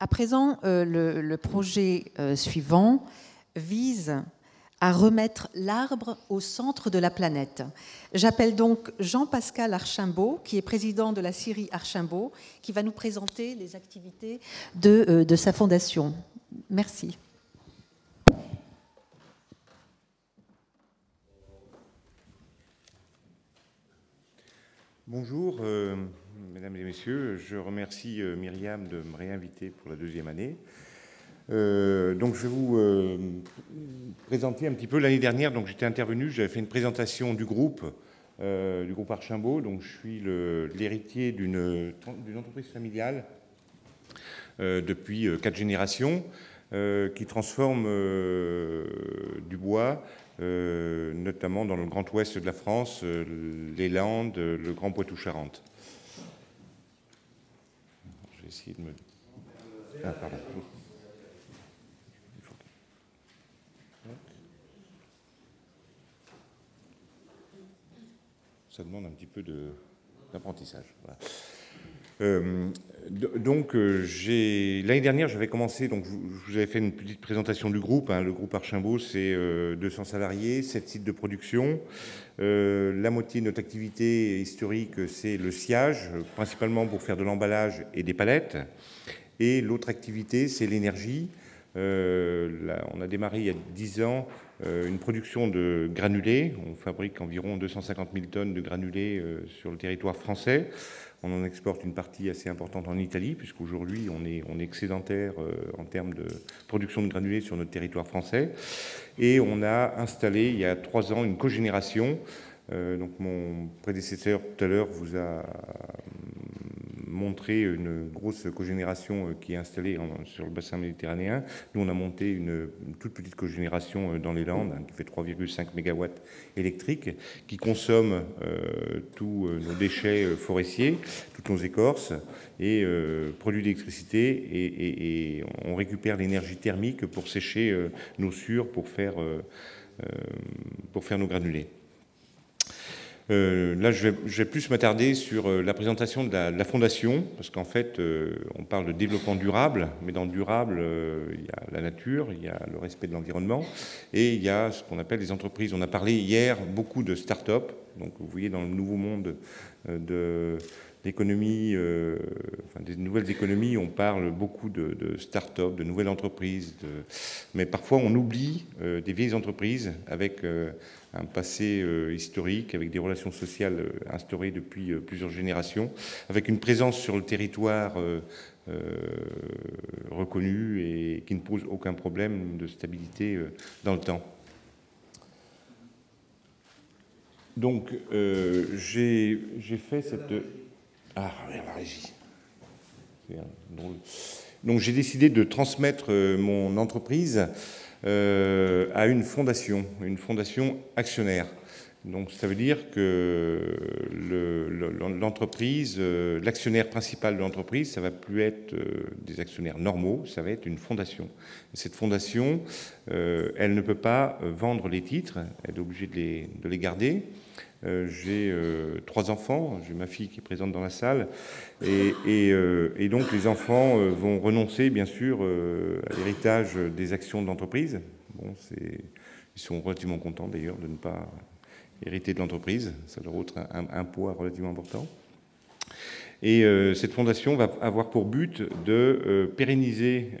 À présent, le projet suivant vise à remettre l'arbre au centre de la planète. J'appelle donc Jean-Pascal Archimbaud, qui est président de la scierie Archimbaud, qui va nous présenter les activités de sa fondation. Merci. Bonjour, mesdames et messieurs. Je remercie Myriam de me réinviter pour la deuxième année. Donc je vais vous présenter un petit peu. L'année dernière, donc j'étais intervenu, j'avais fait une présentation du groupe Archimbaud. Donc je suis l'héritier d'une entreprise familiale depuis 4 générations qui transforme du bois, notamment dans le Grand Ouest de la France, les Landes, le Grand Poitou-Charentes. Je vais essayer de me... Ah, pardon. Ça demande un petit peu d'apprentissage. Voilà. Donc, l'année dernière, j'avais commencé, donc je vous avais fait une petite présentation du groupe. Le groupe Archimbaud, c'est 200 salariés, 7 sites de production. La moitié de notre activité historique, c'est le sciage, principalement pour faire de l'emballage et des palettes. Et l'autre activité, c'est l'énergie. On a démarré il y a 10 ans une production de granulés. On fabrique environ 250 000 tonnes de granulés sur le territoire français. On en exporte une partie assez importante en Italie, puisqu'aujourd'hui on est excédentaire en termes de production de granulés sur notre territoire français. Et on a installé il y a 3 ans une cogénération. Donc mon prédécesseur tout à l'heure vous a montré une grosse cogénération qui est installée sur le bassin méditerranéen. Nous, on a monté une toute petite cogénération dans les Landes qui fait 3,5 MW électriques, qui consomme tous nos déchets forestiers, toutes nos écorces, et produit de l'électricité, et on récupère l'énergie thermique pour sécher nos sures, pour faire nos granulés. Là, je vais plus m'attarder sur la présentation de la fondation, parce qu'en fait, on parle de développement durable, mais dans le durable, il y a la nature, il y a le respect de l'environnement, et il y a ce qu'on appelle les entreprises. On a parlé hier beaucoup de start-up, donc vous voyez dans le nouveau monde d'économie, des nouvelles économies, on parle beaucoup de start-up, de nouvelles entreprises, mais parfois on oublie des vieilles entreprises avec un passé historique, avec des relations sociales instaurées depuis plusieurs générations, avec une présence sur le territoire reconnue et qui ne pose aucun problème de stabilité dans le temps. Donc, j'ai fait cette... Ah, la régie. Donc, j'ai décidé de transmettre mon entreprise à une fondation actionnaire. Donc ça veut dire que l'entreprise, l'actionnaire principal de l'entreprise, ça va plus être des actionnaires normaux, ça va être une fondation. Et cette fondation, elle ne peut pas vendre les titres, elle est obligée de les garder. J'ai 3 enfants, j'ai ma fille qui est présente dans la salle, et donc les enfants vont renoncer bien sûr à l'héritage des actions de l'entreprise. Bon, ils sont relativement contents d'ailleurs de ne pas hériter de l'entreprise, ça leur ôte un poids relativement important. Et cette fondation va avoir pour but de pérenniser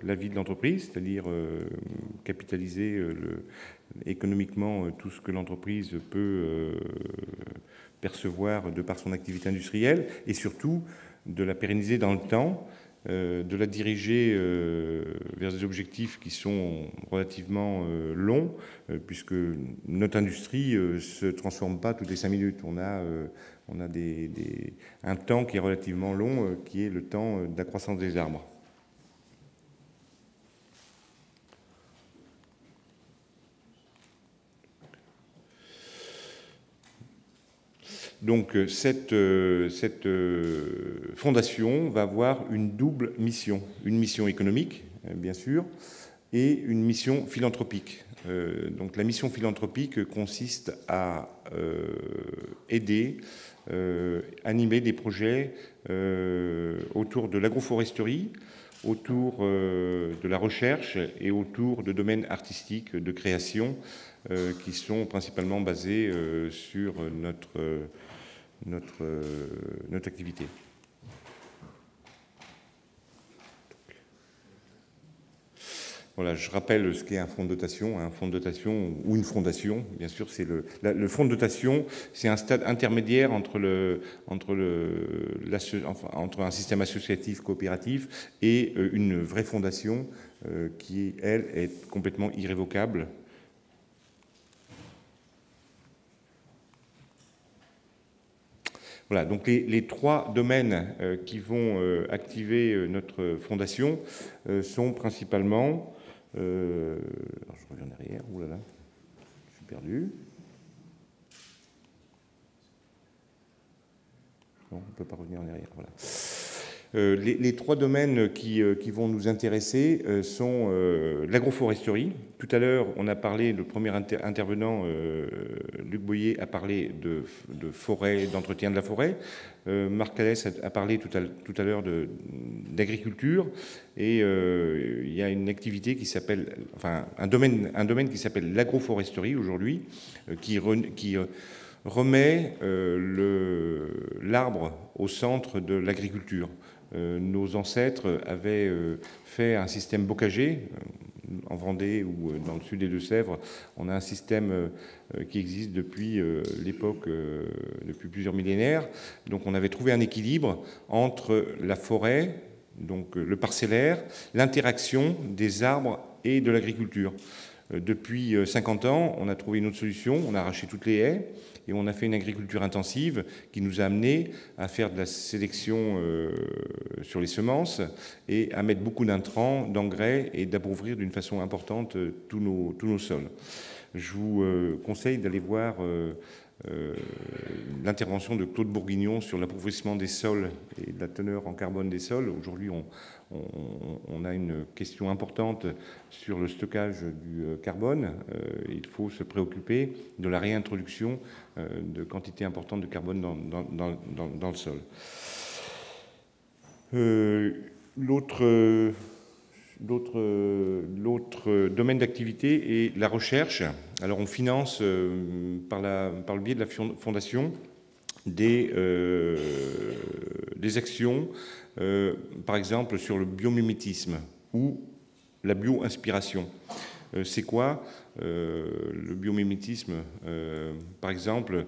la vie de l'entreprise, c'est-à-dire capitaliser économiquement tout ce que l'entreprise peut percevoir de par son activité industrielle, et surtout de la pérenniser dans le temps, de la diriger vers des objectifs qui sont relativement longs, puisque notre industrie ne se transforme pas toutes les 5 minutes. On a un temps qui est relativement long, qui est le temps de la croissance des arbres. Donc cette fondation va avoir une double mission, une mission économique, bien sûr, et une mission philanthropique. Donc la mission philanthropique consiste à aider animer des projets autour de l'agroforesterie, autour de la recherche et autour de domaines artistiques de création qui sont principalement basés sur notre activité. Voilà, je rappelle ce qu'est un fonds de dotation. Un fonds de dotation ou une fondation, bien sûr, c'est le fonds de dotation, c'est un stade intermédiaire entre un système associatif coopératif et une vraie fondation qui, elle, est complètement irrévocable. Voilà, donc les trois domaines qui vont activer notre fondation sont principalement... alors je reviens en arrière, oulala, je suis perdu. Non, on ne peut pas revenir en arrière, voilà. Les trois domaines qui vont nous intéresser sont l'agroforesterie. Tout à l'heure, on a parlé, le premier intervenant, Luc Boyer, a parlé de forêt, d'entretien de la forêt. Marc Calès a parlé tout à l'heure d'agriculture. Et il y a une activité qui s'appelle, enfin, un domaine qui s'appelle l'agroforesterie aujourd'hui, qui remet l'arbre au centre de l'agriculture. Nos ancêtres avaient fait un système bocager. En Vendée ou dans le sud des Deux-Sèvres, on a un système qui existe depuis l'époque, depuis plusieurs millénaires. Donc on avait trouvé un équilibre entre la forêt, donc le parcellaire, l'interaction des arbres et de l'agriculture. Depuis 50 ans, on a trouvé une autre solution, on a arraché toutes les haies et on a fait une agriculture intensive qui nous a amené à faire de la sélection sur les semences et à mettre beaucoup d'intrants, d'engrais et d'appauvrir d'une façon importante tous nos sols. Je vous conseille d'aller voir l'intervention de Claude Bourguignon sur l'appauvrissement des sols et de la teneur en carbone des sols. Aujourd'hui, on a une question importante sur le stockage du carbone. Il faut se préoccuper de la réintroduction de quantités importantes de carbone dans le sol. L'autre domaine d'activité est la recherche. Alors on finance par le biais de la fondation des actions, par exemple sur le biomimétisme ou la bio-inspiration. C'est quoi le biomimétisme? Par exemple,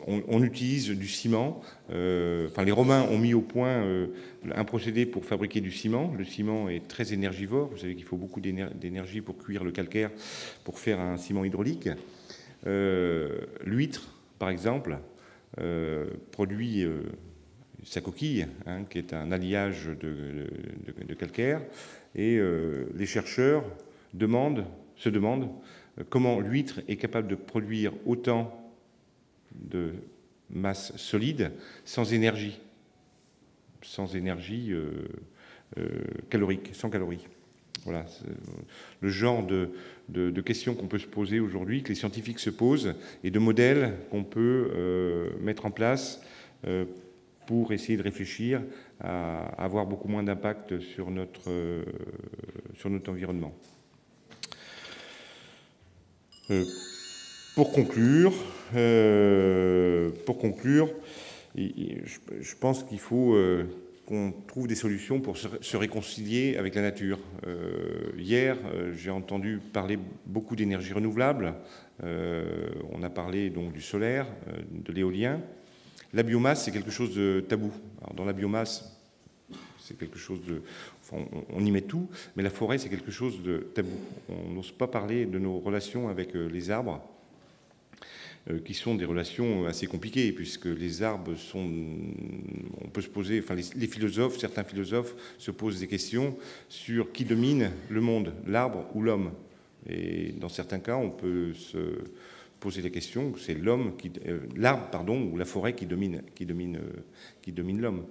on utilise du ciment. Enfin, les Romains ont mis au point un procédé pour fabriquer du ciment. Le ciment est très énergivore. Vous savez qu'il faut beaucoup d'énergie pour cuire le calcaire, pour faire un ciment hydraulique. L'huître, par exemple, produit sa coquille, hein, qui est un alliage de calcaire. Et les chercheurs se demandent comment l'huître est capable de produire autant de masse solide sans énergie calorique, sans calories. Voilà, le genre de questions qu'on peut se poser aujourd'hui, que les scientifiques se posent, et de modèles qu'on peut mettre en place pour essayer de réfléchir à avoir beaucoup moins d'impact sur notre environnement. Pour conclure, je pense qu'il faut qu'on trouve des solutions pour se réconcilier avec la nature. Hier, j'ai entendu parler beaucoup d'énergie renouvelable. On a parlé donc du solaire, de l'éolien. La biomasse, c'est quelque chose de tabou. Alors, dans la biomasse, c'est quelque chose de... Enfin, on y met tout, mais la forêt, c'est quelque chose de tabou. On n'ose pas parler de nos relations avec les arbres, qui sont des relations assez compliquées, puisque les arbres sont... On peut se poser... Enfin, certains philosophes se posent des questions sur qui domine le monde, l'arbre ou l'homme. Et dans certains cas, on peut se poser la question, c'est l'arbre, ou la forêt qui domine l'homme.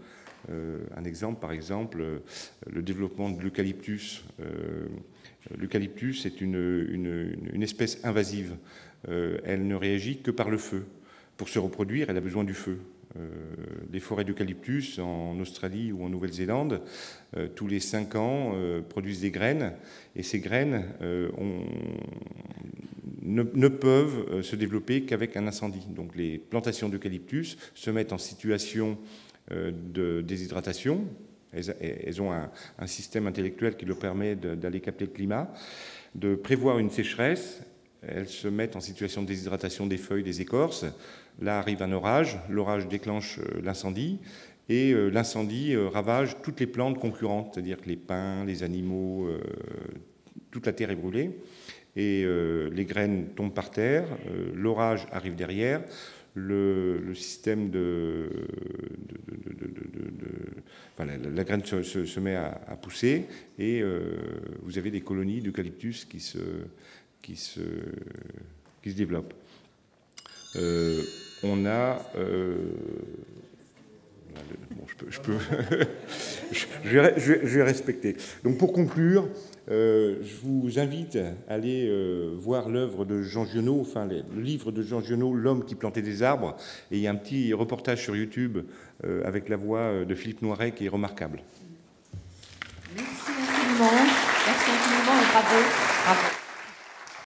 Un exemple, par exemple, le développement de l'eucalyptus. L'eucalyptus est une espèce invasive. Elle ne réagit que par le feu. pour se reproduire, elle a besoin du feu. Les forêts d'eucalyptus en Australie ou en Nouvelle-Zélande, tous les 5 ans, produisent des graines, et ces graines ne peuvent se développer qu'avec un incendie. Donc les plantations d'eucalyptus se mettent en situation de déshydratation. Elles ont un système intellectuel qui leur permet d'aller capter le climat, de prévoir une sécheresse. Elles se mettent en situation de déshydratation des feuilles, des écorces. Là arrive un orage, l'orage déclenche l'incendie, et l'incendie ravage toutes les plantes concurrentes, c'est-à-dire que les pins, les animaux, toute la terre est brûlée, et les graines tombent par terre, l'orage arrive derrière, le système enfin, la graine se met à pousser, et vous avez des colonies d'eucalyptus qui se développent. On a... je vais respecter. Donc pour conclure, je vous invite à aller voir l'œuvre de Jean Giono, enfin le livre de Jean Giono, L'homme qui plantait des arbres. Et il y a un petit reportage sur YouTube avec la voix de Philippe Noiret qui est remarquable. Merci infiniment et bravo. Bravo.